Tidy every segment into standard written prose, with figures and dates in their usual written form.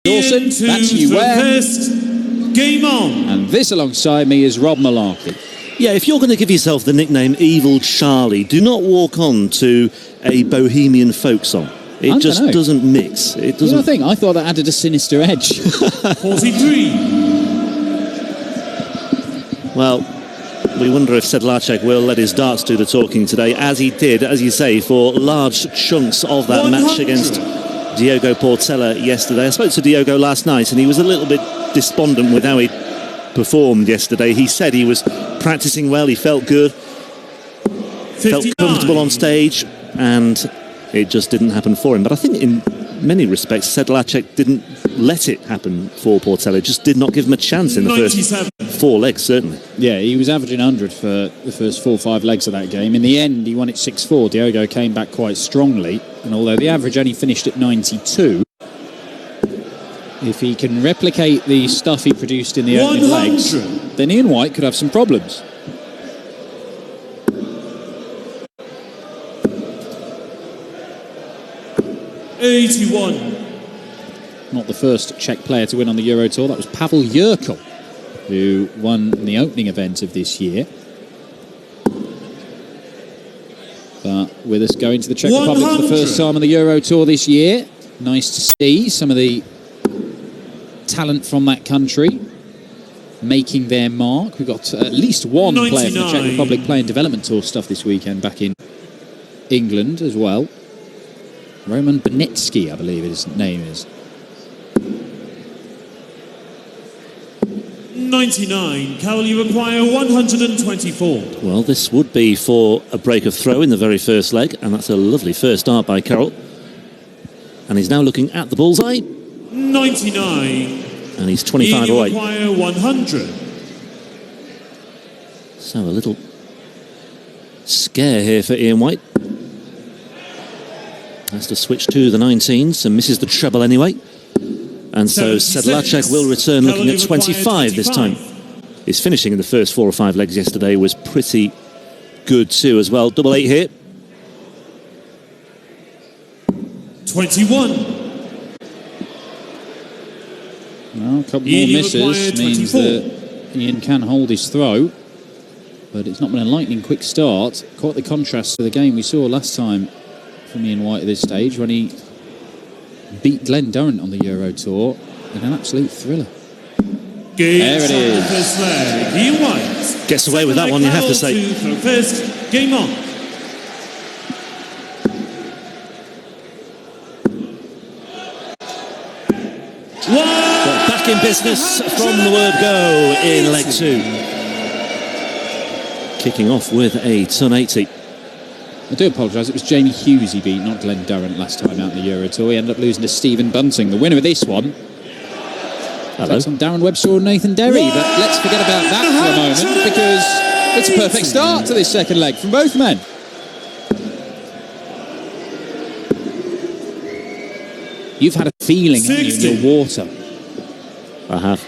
Dawson, that's you where. Game on. And this alongside me is Rob Malarkey. Yeah, if you're going to give yourself the nickname Evil Charlie, do not walk on to a bohemian folk song. It just doesn't mix. It doesn't. You know, I thought that added a sinister edge. 43. Well, we wonder if Sedlacek will let his darts do the talking today, as he did, as you say, for large chunks of that 100. match against Diogo Portela yesterday. I spoke to Diogo last night, and he was a little bit despondent with how he performed yesterday. He said he was practicing well, he felt good, 59. felt comfortable on stage, and it just didn't happen for him. But I think in many respects, Sedlacek didn't let it happen for Portela, just did not give him a chance in the 97. first 4 legs, certainly. Yeah, he was averaging 100 for the first 4 or 5 legs of that game. In the end, he won it 6-4. Diogo came back quite strongly, and although the average only finished at 92, if he can replicate the stuff he produced in the opening legs, then Ian White could have some problems. Not the first Czech player to win on the Euro Tour. That was Pavel Jurkel, who won in the opening event of this year. But with us going to the Czech Republic for the first time on the Euro Tour this year, nice to see some of the talent from that country making their mark. We've got at least one 99. Player from the Czech Republic playing development tour stuff this weekend back in England as well. Roman Benetsky, I believe his name is. 99. Karel, you require 124. Well, this would be for a break of throw in the very first leg, and that's a lovely first start by Karel. And he's now looking at the bullseye. 99. And he's 25 away. You require 100. So a little scare here for Ian White. Has to switch to the 19s and misses the treble anyway. And so Sedlacek will return looking at 25 this time. His finishing in the first 4 or 5 legs yesterday was pretty good too as well. Double 8 here. 21. Well, a couple more misses means that Ian can hold his throw. But it's not been a lightning quick start. Quite the contrast to the game we saw last time from Ian White at this stage when he beat Glenn Durrant on the Euro Tour in an absolute thriller. There it is. Ian White gets away with that one, you have to say. First, game on. Well, back in business from the word go in leg 2. Kicking off with a ton 80. I do apologise, it was Jamie Hughes he beat, not Glenn Durrant last time out in the Euro Tour. He ended up losing to Stephen Bunting. The winner of this one takes on Darren Webster or Nathan Derry. But let's forget about that for a moment, because it's a perfect start to this second leg from both men. You've had a feeling, haven't you, in your water? I have.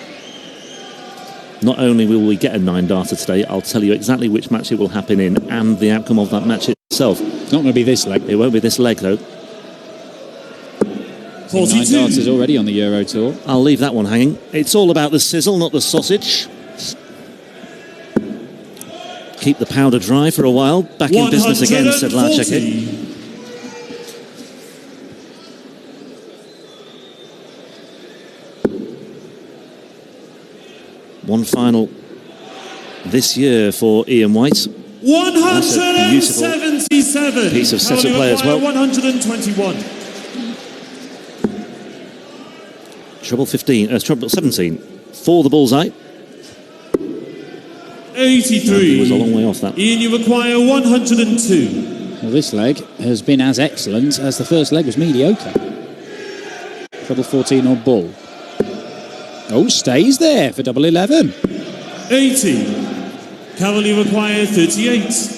Not only will we get a 9-darter today, I'll tell you exactly which match it will happen in and the outcome of that match itself. It's not going to be this leg. It won't be this leg, though. 9 darters already on the Euro Tour. I'll leave that one hanging. It's all about the sizzle, not the sausage. Keep the powder dry for a while. Back in business again, Sedlacek. One final this year for Ian White. 177. Piece of setup play as well. 121. Treble 17 for the bullseye. 83. He was a long way off that. Ian, you require 102. Well, this leg has been as excellent as the first leg was mediocre. Treble 14 or bull. Oh, stays there for double 11. 80. Karel, you require 38.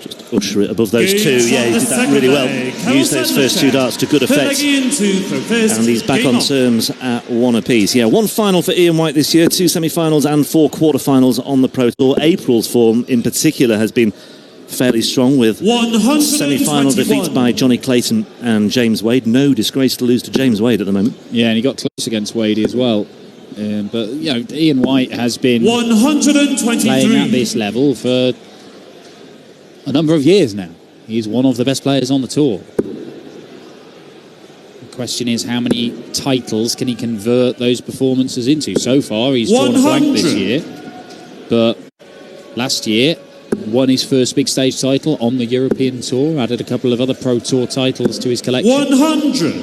Just usher it above those two. Yeah, he did that really well. Used those first two darts to good effect. And he's back on terms at one apiece. Yeah, one final for Ian White this year, 2 semi-finals and 4 quarter-finals on the Pro Tour. April's form in particular has been fairly strong, with semi-final defeats by Johnny Clayton and James Wade. No disgrace to lose to James Wade at the moment. Yeah, and he got close against Wade as well. But, you know, Ian White has been 123 playing at this level for a number of years now. He's one of the best players on the tour. The question is, how many titles can he convert those performances into? So far, he's drawn a blank this year. But last year, won his first big stage title on the European Tour, added a couple of other Pro Tour titles to his collection. 100.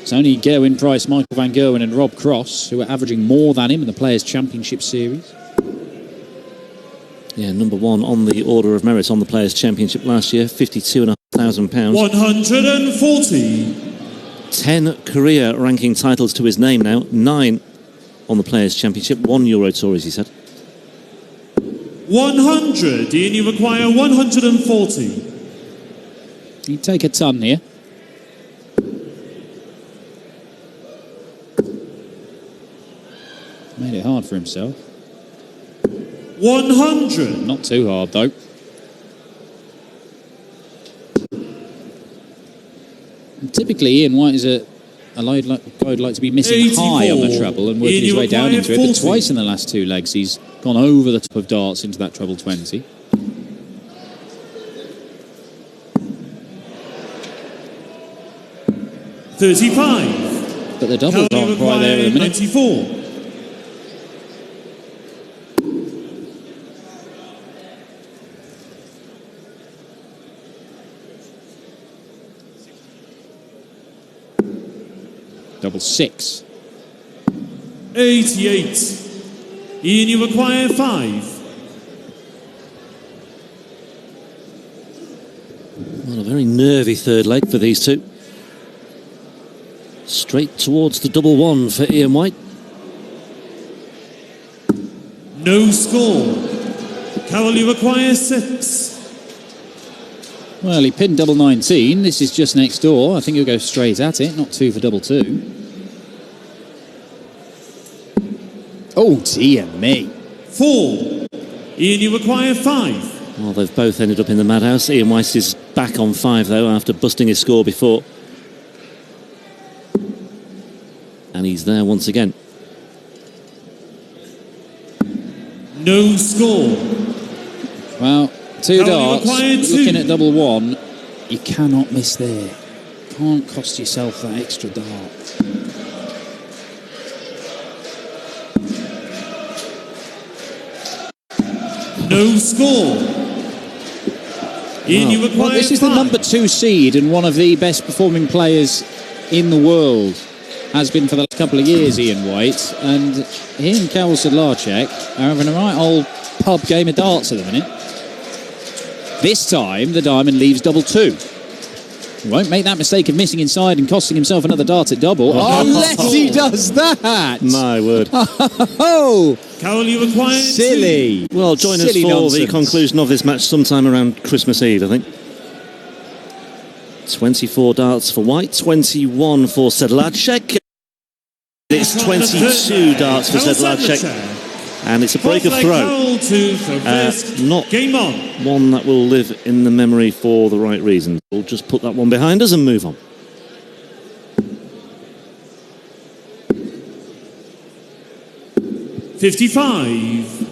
It's only Gerwyn Price, Michael van Gerwen and Rob Cross who are averaging more than him in the Players' Championship Series. Yeah, number one on the Order of Merit on the Players' Championship last year, £52,500. 140. 10 career ranking titles to his name now, 9 on the Players' Championship, 1 Euro Tour, as he said. 100. Ian, you require 140. He'd take a ton here. Made it hard for himself. 100. Not too hard, though. And typically, Ian White is a guy who'd like to be missing 84. high on the treble and working his way down into it. But twice in the last 2 legs, he's gone over the top of darts into that treble 20. $35. But the doubles aren't quite there at the minute. 94. Double 6. 88. Ian, you require 5. Well, a very nervy third leg for these two. Straight towards the double 1 for Ian White. No score. Karel, you require 6. Well, he pinned double 19. This is just next door. I think he'll go straight at it. Not 2 for double 2. Oh, dear me. 4. Ian, you require 5. Well, they've both ended up in the madhouse. Ian White is back on 5, though, after busting his score before. And he's there once again. No score. Well, 2 Karel, darts, 2. looking at double 1, you cannot miss there. Can't cost yourself that extra dart. No score. Ian, you require Well, this is the 5. number 2 seed and one of the best performing players in the world. Has been for the last couple of years, Ian White. And he and Karel Sedlacek are having a right old pub game of darts at the minute. This time, the diamond leaves double 2. He won't make that mistake of missing inside and costing himself another dart at double. Unless he does that! My word. Oh, Karel, you require 2. silly. Well, join us Silly for nonsense. the conclusion of this match sometime around Christmas Eve, I think. 24 darts for White, 21 for Sedlacek. It's 22 darts for Sedlacek, and it's a break of throw. Not Game on. one that will live in the memory for the right reason. We'll just put that one behind us and move on. $55.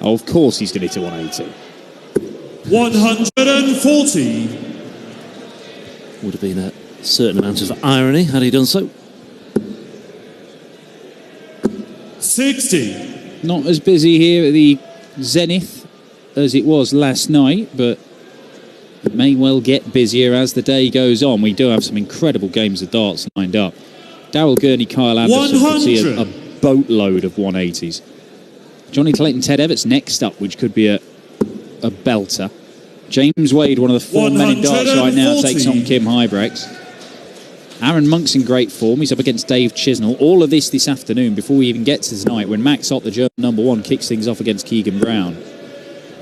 Oh, of course he's going to hit a 180. 140. Would have been a certain amount of irony had he done so. 60. Not as busy here at the Zenith as it was last night, but it may well get busier as the day goes on. We do have some incredible games of darts lined up. Darryl Gurney, Kyle Anderson could see a boatload of 180s. Johnny Clayton, Ted Everts next up, which could be a belter. James Wade, one of the 4 men in darts right now, takes on Kim Huybrechts. Aaron Monk's in great form. He's up against Dave Chisnell. All of this afternoon, before we even get to tonight, when Max Ott, the German number 1, kicks things off against Keegan Brown.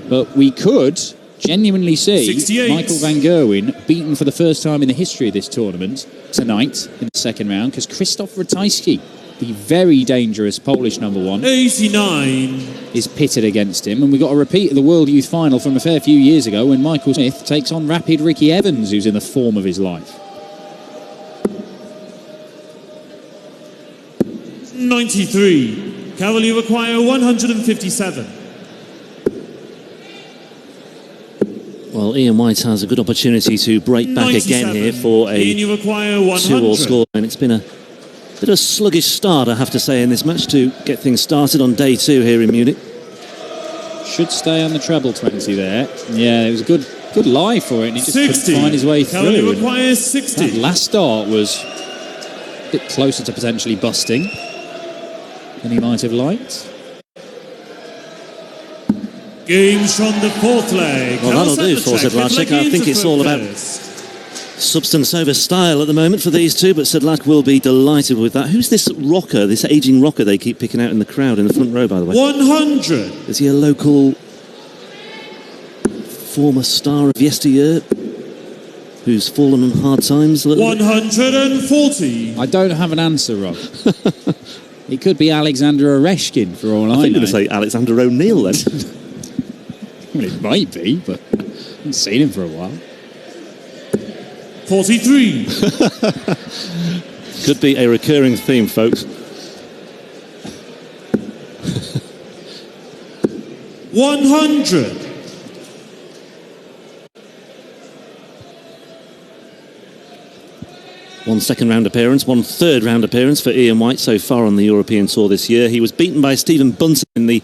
But we could genuinely see 68. Michael van Gerwen beaten for the first time in the history of this tournament tonight in the second round, because Krzysztof Ratajski, the very dangerous Polish number 1, 89. is pitted against him. And we got a repeat of the World Youth Final from a fair few years ago when Michael Smith takes on rapid Ricky Evans, who's in the form of his life. 93. Karel, you require 157. Well, Ian White has a good opportunity to break back 97. again here for a Ian, you require 100. 2-all score, and it's been a bit of a sluggish start, I have to say, in this match to get things started on day 2 here in Munich. Should stay on the treble 20 there. Yeah, it was a good lie for it, and he just 60. couldn't find his way Karel, through. you And require 60. that last start was a bit closer to potentially busting than he might have liked. Games from the 4th leg. Well, that'll do for Sedlacek. I think it's all about substance over style at the moment for these two, but Sedlacek will be delighted with that. Who's this rocker, this ageing rocker they keep picking out in the crowd in the front row, by the way? 100. Is he a local former star of yesteryear who's fallen on hard times a little bit? 140. I don't have an answer, Rob. It could be Alexander Oreshkin, for all I know. I think you're going to say Alexander O'Neill then. Well, it might be, but I haven't seen him for a while. 43. Could be a recurring theme, folks. 100. One second round appearance, one third round appearance for Ian White so far on the European Tour this year. He was beaten by Stephen Bunting in the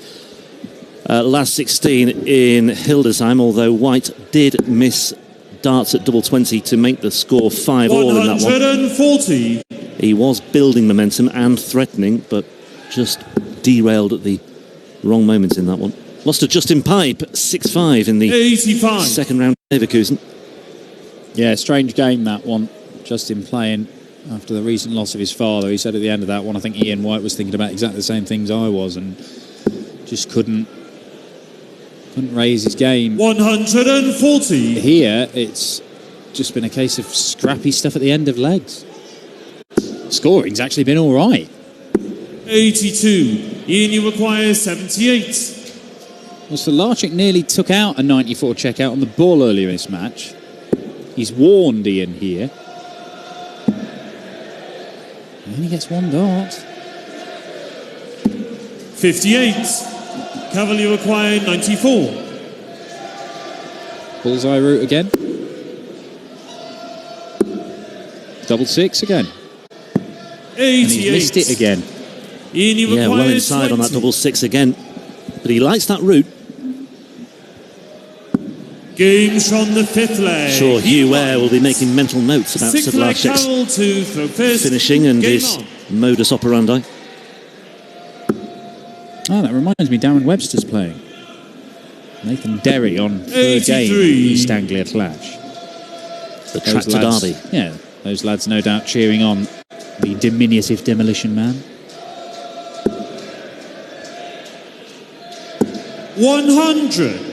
last 16 in Hildesheim, although White did miss darts at double 20 to make the score 5-all in that one. 140. He was building momentum and threatening, but just derailed at the wrong moments in that one. Lost to Justin Pipe, 6-5 in the 85. second round of Leverkusen. Yeah, strange game, that one. Justin playing after the recent loss of his father. He said at the end of that one, I think Ian White was thinking about exactly the same things I was, and just couldn't raise his game. 140. Here, it's just been a case of scrappy stuff at the end of legs. Scoring's actually been all right. 82. Ian, you require 78. Well, Sedlacek nearly took out a 94 checkout on the ball earlier in this match. He's warned Ian here. And then he gets one dart. 58. Karel, you require 94. Bullseye route again. Double 6 again. 88. And he's missed it again. Ian, you Yeah, require well inside 20. on that double 6 again. But he likes that route. Games from the 5th leg. Sure, Hugh Ware will be making mental notes about 6th leg, Sedlacek's Karel to throw first. finishing and Game his on. modus operandi. Oh, that reminds me, Darren Webster's playing. Nathan Derry on third 83. game, East Anglia Clash. The Those tractor lads- derby. Yeah, those lads no doubt cheering on the diminutive Demolition Man. 100.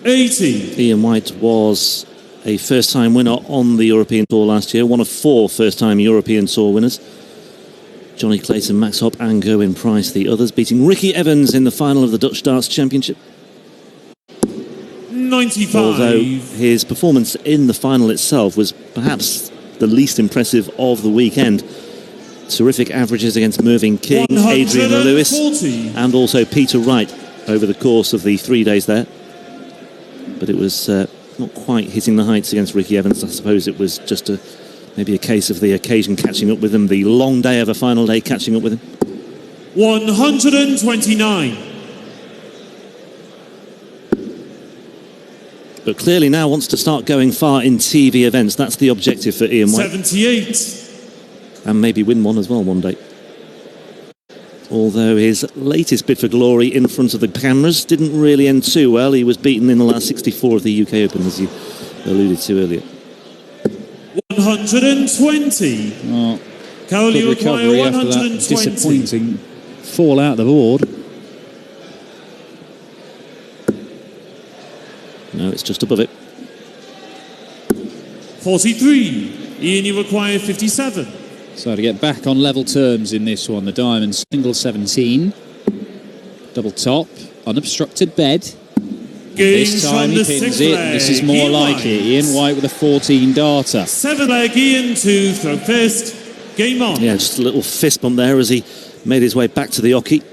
Ian White was a first-time winner on the European Tour last year, one of 4 first-time European Tour winners. Johnny Clayton, Max Hopp and Gerwyn Price, the others, beating Ricky Evans in the final of the Dutch Darts Championship. 95. Although his performance in the final itself was perhaps the least impressive of the weekend. Terrific averages against Mervyn King, Adrian Lewis 140. and also Peter Wright over the course of the 3 days there. But it was not quite hitting the heights against Ricky Evans. I suppose it was just maybe a case of the occasion catching up with him, the long day of a final day catching up with him. 129. But clearly now wants to start going far in TV events. That's the objective for Ian White. 78. And maybe win one as well one day. although his latest bid for glory in front of the cameras didn't really end too well. He was beaten in the last 64 of the UK Open, as you alluded to earlier. 120. Oh, Karel, good you require recovery after that 120. disappointing fall out of the board. No, it's just above it. 43. Ian, you require 57. So to get back on level terms in this one, the diamond single 17, double top, unobstructed bed. This time he pins it. This is more like it. Ian White with a 14 darter. 7 leg, Ian to throw first. Game on. Yeah, just a little fist bump there as he made his way back to the oche.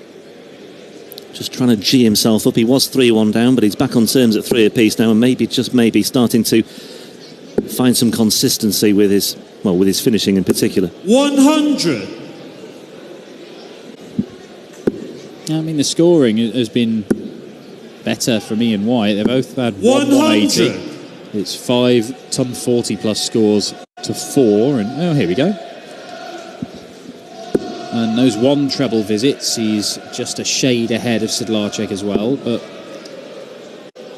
Just trying to G himself up. He was 3-1 down, but he's back on terms at 3 apiece now, and maybe, just maybe, starting to find some consistency with his finishing in particular. 100. I mean, the scoring has been better from Ian White. They've both had 180. It's 5 ton 40 plus scores to 4, and oh, here we go. And those 1 treble visits, he's just a shade ahead of Sedlacek as well, but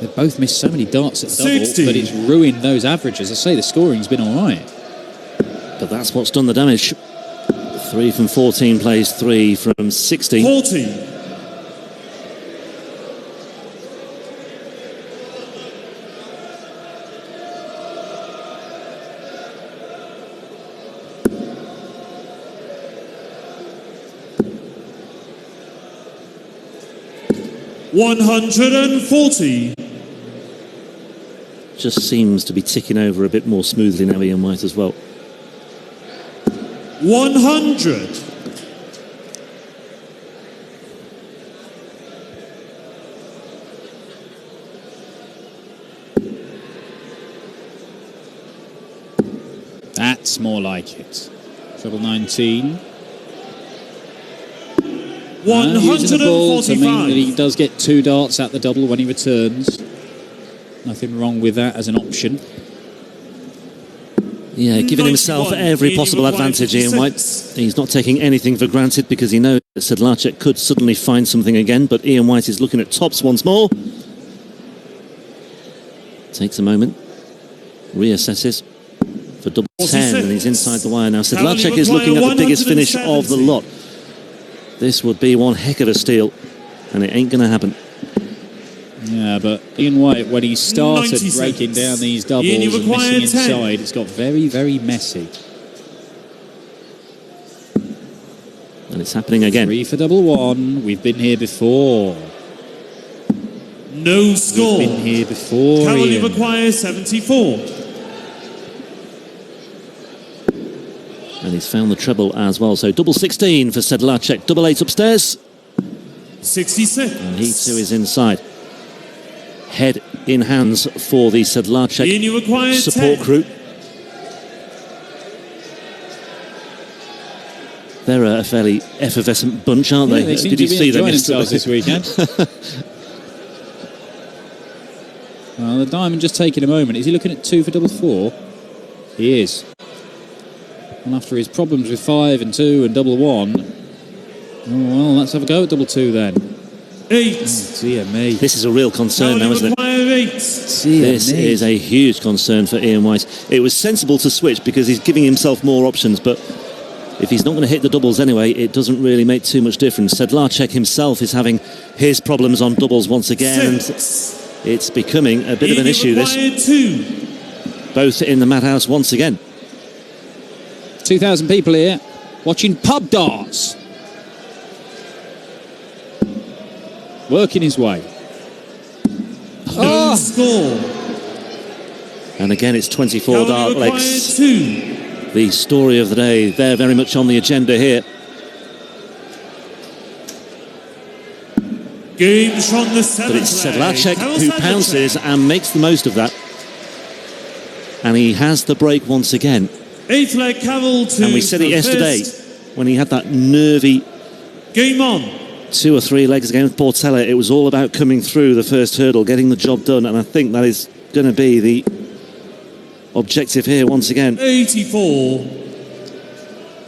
they've both missed so many darts at double, 60. but it's ruined those averages. I say the scoring's been all right. But that's what's done the damage. 3 from 14 plays 3 from 16. 40. $140. Just seems to be ticking over a bit more smoothly now, Ian White as well. 100. That's more like it. Treble 19. Using the ball to mean that he does get 2 darts at the double when he returns. Nothing wrong with that as an option. Yeah, giving himself every possible advantage, Ian White. He's not taking anything for granted because he knows that Sedlacek could suddenly find something again, but Ian White is looking at tops once more. Takes a moment, reassesses for double 10, and he's inside the wire now. Sedlacek is looking at the biggest finish of the lot. This would be one heck of a steal, and it ain't going to happen. Yeah, but Ian White, when he started breaking down these doubles and missing inside, it's got very, very messy. And it's happening again. 3 for double 1. We've been here before. No score. We've been here before. Karel, you require 74. And he's found the treble as well. So double 16 for Sedlacek. Double 8 upstairs. 66. And he too is inside. Head in hands for the Sedlacek support 10. crew. They're a fairly effervescent bunch, aren't they? They seem Did to you be see them enjoying yesterday? themselves this weekend? Well, the diamond just taking a moment. Is he looking at 2 for double 4? He is. And after his problems with 5 and 2 and double 1, oh, well, let's have a go at double 2 then. 8. Oh, dear me. This is a real concern now, isn't it? 8. This is a huge concern for Ian White. It was sensible to switch because he's giving himself more options, but if he's not going to hit the doubles anyway, it doesn't really make too much difference. Sedlacek himself is having his problems on doubles once again, 6. and it's becoming a bit of an issue, this. 2. Both in the madhouse once again. 2,000 people here watching pub darts. Working his way. No score. And again, it's 24 dark legs. 2. The story of the day, they're very much on the agenda here. Games from the 7th. But it's Sedlacek Karel who Sedlacek. pounces and makes the most of that. And he has the break once again. 8th leg, Karel to And we said it yesterday first. when he had that nervy Game on. 2 or 3 legs against Portela. It was all about coming through the first hurdle, getting the job done, and I think that is going to be the objective here once again. 84.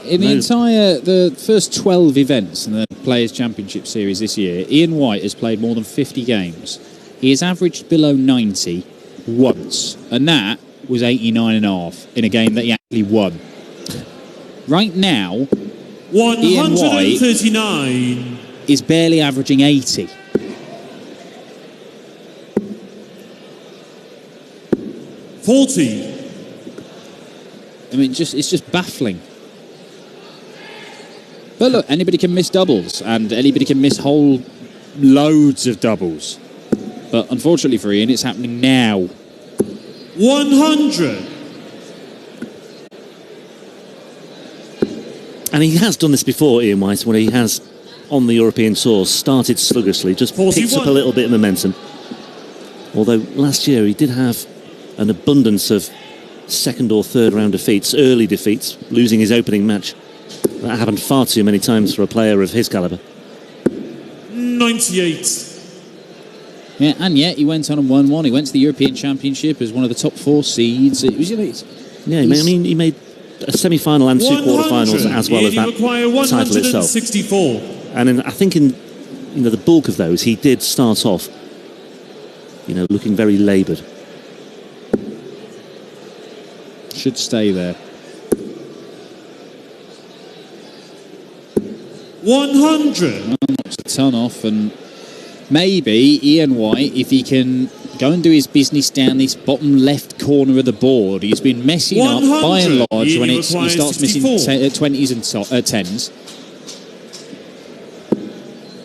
In the first 12 events in the Players' Championship Series this year, Ian White has played more than 50 games. He has averaged below 90 once, and that was 89.5 in a game that he actually won. Right now, Ian White is barely averaging 80. I mean, it's just baffling. But look, anybody can miss doubles, and anybody can miss whole loads of doubles. But unfortunately for Ian, it's happening now. 100. And he has done this before, Ian White, when he has, on the European Tour, started sluggishly, just picked up a little bit of momentum. Although last year he did have an abundance of second or third round defeats, early defeats, losing his opening match. That happened far too many times for a player of his calibre. 98. Yeah, and yet he went on and won one. He went to the European Championship as one of the top 4 seeds. It was, he made a semi-final and 2 quarter-finals as well as that title itself. And I think in the bulk of those, he did start off, looking very laboured. Should stay there. 100. Knocks a ton off, and maybe Ian White, if he can go and do his business down this bottom left corner of the board, he's been messing up by and large when he starts missing 20s and 10s.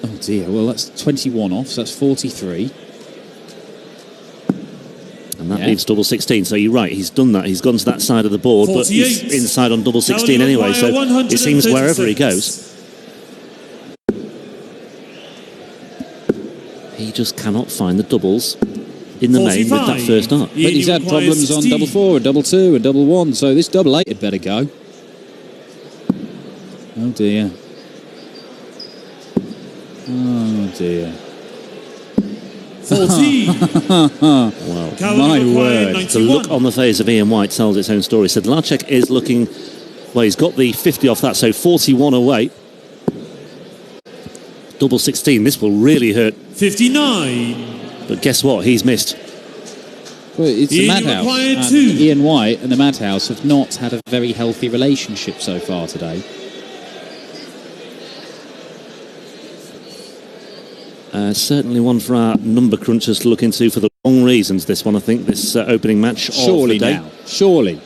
Oh dear, well that's 21 off, so that's 43. And that leaves double 16, so you're right, he's done that. He's gone to that side of the board, 48. but he's inside on double 16 anyway, so it seems wherever he goes, he just cannot find the doubles in the main with that first art. But he's had problems on double 4 and double 2 and double 1, so this double 8 had better go. Oh dear. Oh dear. 14. Well, my word. The look on the face of Ian White tells its own story. Sedlacek is looking, well, he's got the 50 off that, so 41 away. Double 16, this will really hurt. 59. But guess what? He's missed. Well, it's the Madhouse. And Ian White and the Madhouse have not had a very healthy relationship so far today. Certainly one for our number crunchers to look into for the wrong reasons, this one, I think, this opening match Surely of the day. now. Surely.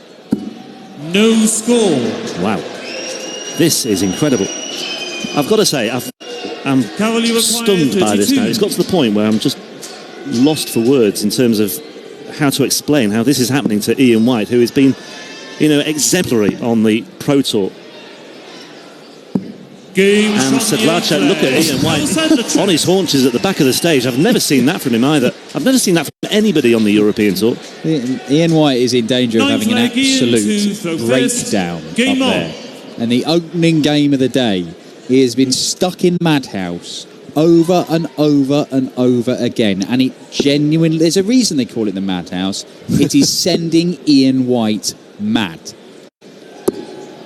No score. Wow. This is incredible. I've got to say, I'm stunned by this now. It's got to the point where I'm just lost for words in terms of how to explain how this is happening to Ian White, who has been, exemplary on the Pro Tour. And Sedlacek, look at Ian White on his haunches at the back of the stage. I've never seen that from him either. I've never seen that from anybody on the European Tour. Ian White is in danger of having an absolute breakdown up there. And the opening game of the day, he has been stuck in Madhouse over and over and over again. And it genuinely, there's a reason they call it the Madhouse. It is sending Ian White mad.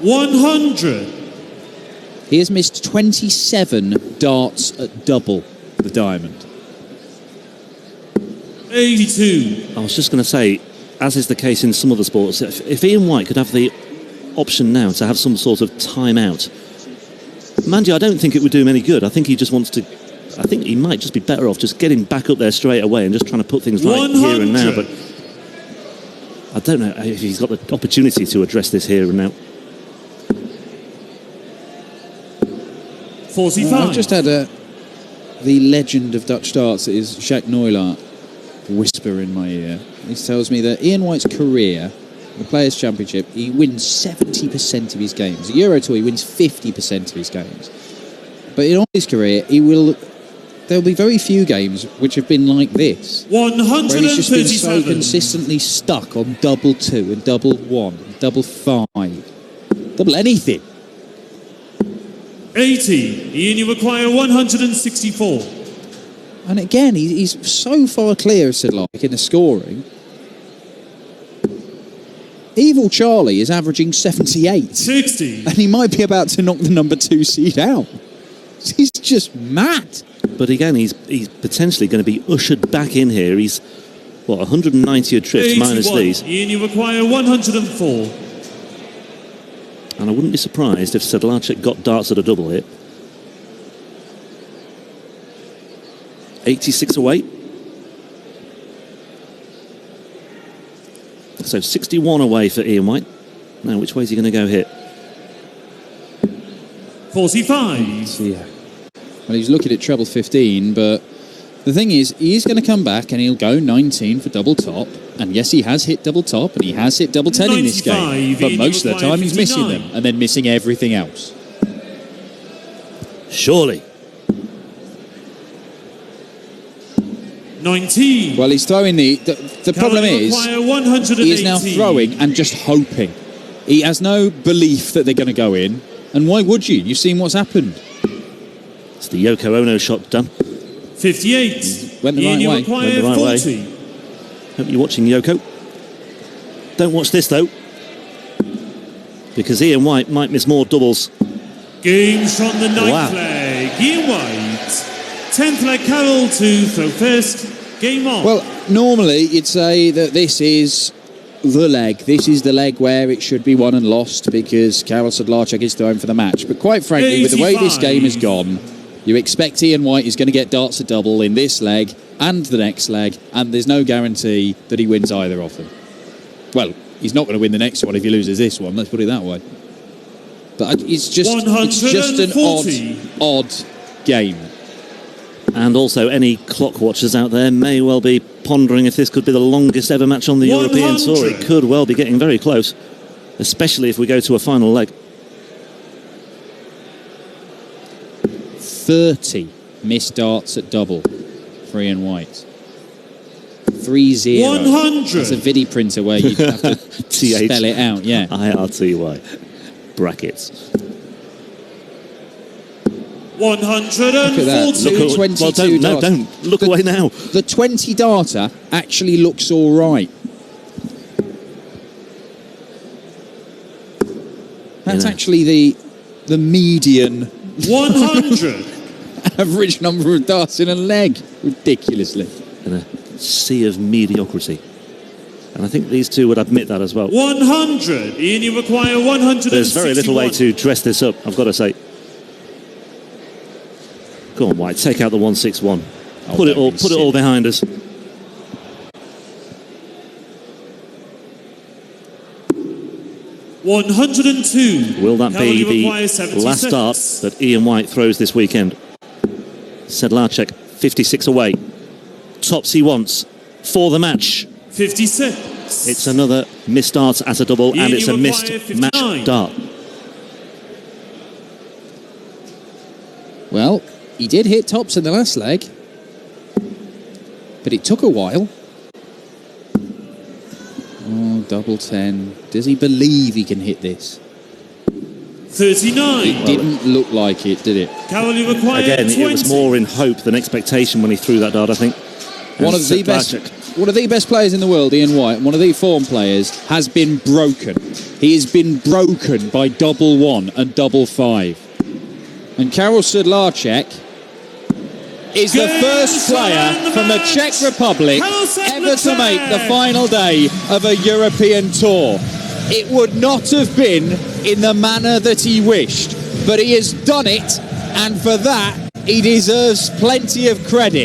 100. He has missed 27 darts at double the diamond. 82. I was just going to say, as is the case in some other sports, if Ian White could have the option now to have some sort of time-out, mind you, I don't think it would do him any good. I think he just wants to... I think he might just be better off just getting back up there straight away and just trying to put things right 100. here and now. But I don't know if he's got the opportunity to address this here and now. 45. I've just had the legend of Dutch darts, that is Jacques Neulaert, whisper in my ear. He tells me that Ian White's career, the Players' Championship, he wins 70% of his games. The Euro Tour, he wins 50% of his games. But in all his career, there'll be very few games which have been like this. 137. Where he's just been so consistently stuck on double 2 and double 1, double 5, double anything. 80. Ian, you require 164. And again, he's so far clear of Sedlacek in the scoring. Evil Charlie is averaging 78. 60. And he might be about to knock the number 2 seed out. He's just mad. But again, he's potentially going to be ushered back in here. He's, what, 190 adrift minus 81. these. Ian, you require 104. And I wouldn't be surprised if Sedlacek got darts at a double hit. 86 away. So 61 away for Ian White. Now, which way is he going to go here? 45. Yeah. Well, he's looking at treble 15, but the thing is, he's going to come back and he'll go 19 for double top. And yes, he has hit double top and he has hit double 10 in this game. But most of the time, he's missing them and then missing everything else. Surely. 19. Well, he's throwing the problem is, he is now throwing and just hoping. He has no belief that they're going to go in. And why would you? You've seen what's happened. It's the Yoko Ono shot done. 58. Went the right way. Went the right way. Hope you're watching, Yoko. Don't watch this, though. Because Ian White might miss more doubles. Games from the ninth Wow. leg. Ian White. 10th leg, Karel to throw first. Game on. Well, normally you'd say that this is the leg. This is the leg where it should be won and lost because Karel Sedlacek is throwing for the match. But quite frankly, with the way this game has gone, you expect Ian White is going to get darts at double in this leg and the next leg, and there's no guarantee that he wins either of them. Well, he's not going to win the next one if he loses this one, let's put it that way. But it's just an odd game. And also, any clock watchers out there may well be pondering if this could be the longest ever match on the European Tour. It could well be getting very close, especially if we go to a final leg. 30 missed darts at double for Ian White. 3-0. 100. It's a vidi printer where you have to spell it out, yeah. IRTY. Brackets. 140. Look at that. 22 darts. Don't. Look away now. The 20 darter actually looks all right. That's actually the median 100. average number of darts in a leg. Ridiculously. In a sea of mediocrity. And I think these two would admit that as well. 100. Ian, you require 100. There's very little way to dress this up, I've got to say. Go on, White, take out the 161. Put it all behind us. $102. Will that be the last dart that Ian White throws this weekend? Sedlacek, 56 away. Tops he wants for the match. 56. It's another missed dart at a double, and it's a missed match dart. Well, he did hit tops in the last leg, but it took a while. Oh, double 10. Does he believe he can hit this? 39. It didn't look like it, did it? Karel, you require Again, 20. it was more in hope than expectation when he threw that dart, I think. One of the best players in the world, Ian White, one of the form players, has been broken. He has been broken by double 1 and double 5. And Karel Sedlacek is the first player from the Czech Republic ever to make the final day of a European Tour. It would not have been in the manner that he wished, but he has done it, and for that, he deserves plenty of credit.